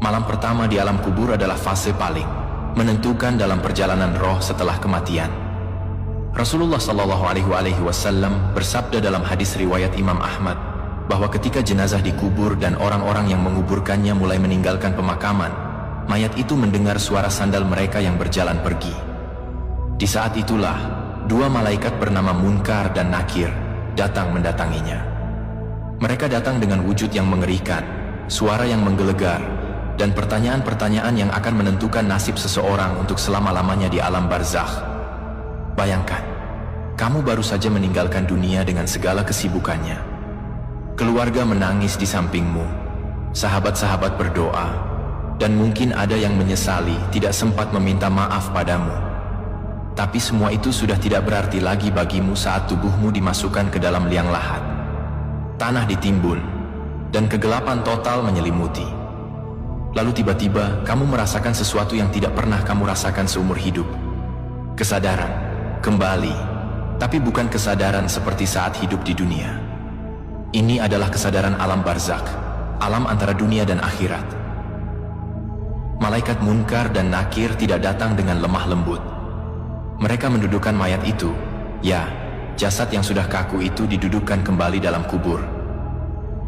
Malam pertama di alam kubur adalah fase paling menentukan dalam perjalanan roh setelah kematian. Rasulullah SAW bersabda dalam hadis riwayat Imam Ahmad bahwa ketika jenazah dikubur dan orang-orang yang menguburkannya mulai meninggalkan pemakaman, mayat itu mendengar suara sandal mereka yang berjalan pergi. Di saat itulah dua malaikat bernama Munkar dan Nakir datang mendatanginya. Mereka datang dengan wujud yang mengerikan, suara yang menggelegar, dan pertanyaan-pertanyaan yang akan menentukan nasib seseorang untuk selama-lamanya di alam barzakh. Bayangkan, kamu baru saja meninggalkan dunia dengan segala kesibukannya. Keluarga menangis di sampingmu, sahabat-sahabat berdoa, dan mungkin ada yang menyesali tidak sempat meminta maaf padamu. Tapi semua itu sudah tidak berarti lagi bagimu saat tubuhmu dimasukkan ke dalam liang lahat. Tanah ditimbun, dan kegelapan total menyelimuti. Lalu tiba-tiba kamu merasakan sesuatu yang tidak pernah kamu rasakan seumur hidup. Kesadaran, kembali, tapi bukan kesadaran seperti saat hidup di dunia. Ini adalah kesadaran alam barzakh, alam antara dunia dan akhirat. Malaikat Munkar dan Nakir tidak datang dengan lemah lembut. Mereka mendudukkan mayat itu, ya, jasad yang sudah kaku itu didudukkan kembali dalam kubur.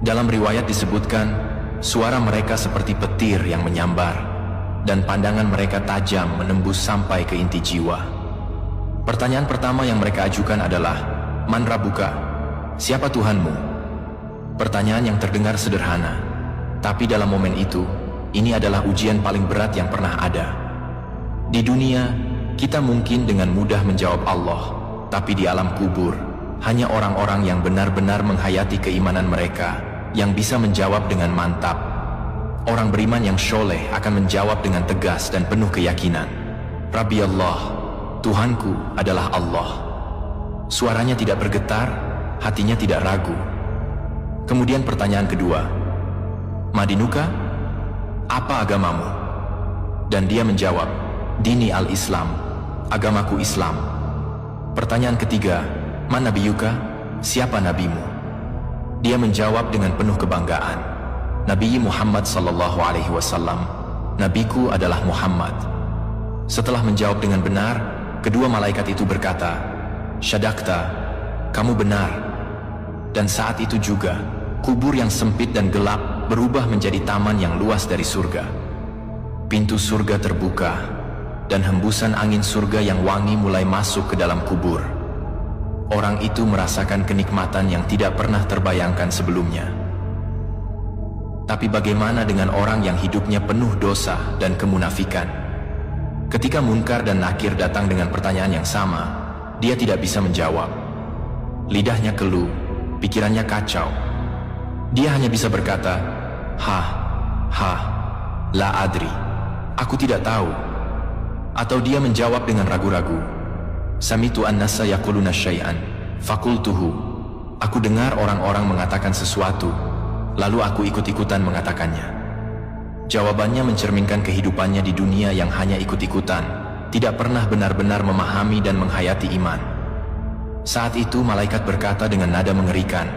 Dalam riwayat disebutkan, suara mereka seperti petir yang menyambar, dan pandangan mereka tajam menembus sampai ke inti jiwa. Pertanyaan pertama yang mereka ajukan adalah, Man Rabbuka? Siapa Tuhanmu? Pertanyaan yang terdengar sederhana, tapi dalam momen itu, ini adalah ujian paling berat yang pernah ada. Di dunia, kita mungkin dengan mudah menjawab Allah, tapi di alam kubur, hanya orang-orang yang benar-benar menghayati keimanan mereka yang bisa menjawab dengan mantap. Orang beriman yang syoleh akan menjawab dengan tegas dan penuh keyakinan. Rabbi Allah, Tuhanku adalah Allah. Suaranya tidak bergetar, hatinya tidak ragu. Kemudian pertanyaan kedua, Madinuka? Apa agamamu? Dan dia menjawab, Dini al-Islam, agamaku Islam. Pertanyaan ketiga, Man nabiyuka? Siapa nabimu? Dia menjawab dengan penuh kebanggaan, Nabi Muhammad SAW, nabiku adalah Muhammad. Setelah menjawab dengan benar, kedua malaikat itu berkata, Syadakta, kamu benar. Dan saat itu juga, kubur yang sempit dan gelap berubah menjadi taman yang luas dari surga. Pintu surga terbuka, dan hembusan angin surga yang wangi mulai masuk ke dalam kubur. Orang itu merasakan kenikmatan yang tidak pernah terbayangkan sebelumnya. Tapi bagaimana dengan orang yang hidupnya penuh dosa dan kemunafikan? Ketika Munkar dan Nakir datang dengan pertanyaan yang sama, dia tidak bisa menjawab. Lidahnya keluh, pikirannya kacau. Dia hanya bisa berkata, la adri, aku tidak tahu. Atau dia menjawab dengan ragu-ragu, Samitu an-nasa yaquluna syai'an, fakultuhu. Aku dengar orang-orang mengatakan sesuatu, lalu aku ikut-ikutan mengatakannya. Jawabannya mencerminkan kehidupannya di dunia yang hanya ikut-ikutan, tidak pernah benar-benar memahami dan menghayati iman. Saat itu malaikat berkata dengan nada mengerikan,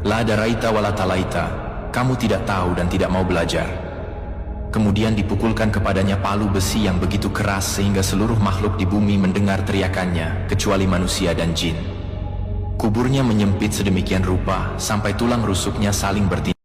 La daraita wala talaita, kamu tidak tahu dan tidak mau belajar. Kemudian dipukulkan kepadanya palu besi yang begitu keras sehingga seluruh makhluk di bumi mendengar teriakannya, kecuali manusia dan jin. Kuburnya menyempit sedemikian rupa sampai tulang rusuknya saling bertindak.